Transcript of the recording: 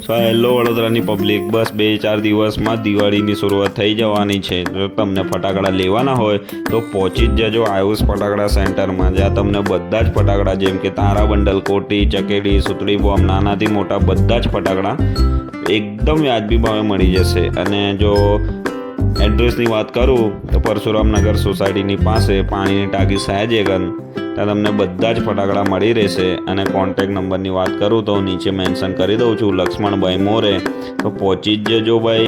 So hello વડોદરાની public, બસ 2-4 દિવસમાં દિવાળીની શરૂઆત થઈ જવાની છે. જો તમને ફટાકડા લેવાના હોય તો પહોંચી જ જજો આયુષ ફટાકડા સેન્ટરમાં, જ્યાં તમને બધા જ ફટાકડા જેમ કે તારા બંડલ, કોટી, ચકેડી, સુતળી બોમ્બ, નાનાથી મોટા બધા જ ફટાકડા એકદમ વ્યાજબી ભાવે મળી જશે. અને જો એડ્રેસની વાત કરું તો પરશુરામનગર સોસાયટીની પાસે પાણીની ટાંકી સયાજીગંજ, ત્યાં તમને બધા જ ફટાકડા મળી રહેશે. અને કોન્ટેક નંબરની વાત કરું તો નીચે મેન્શન કરી દઉં છું, લક્ષ્મણભાઈ મોરે. તો પહોંચી જ જજો ભાઈ.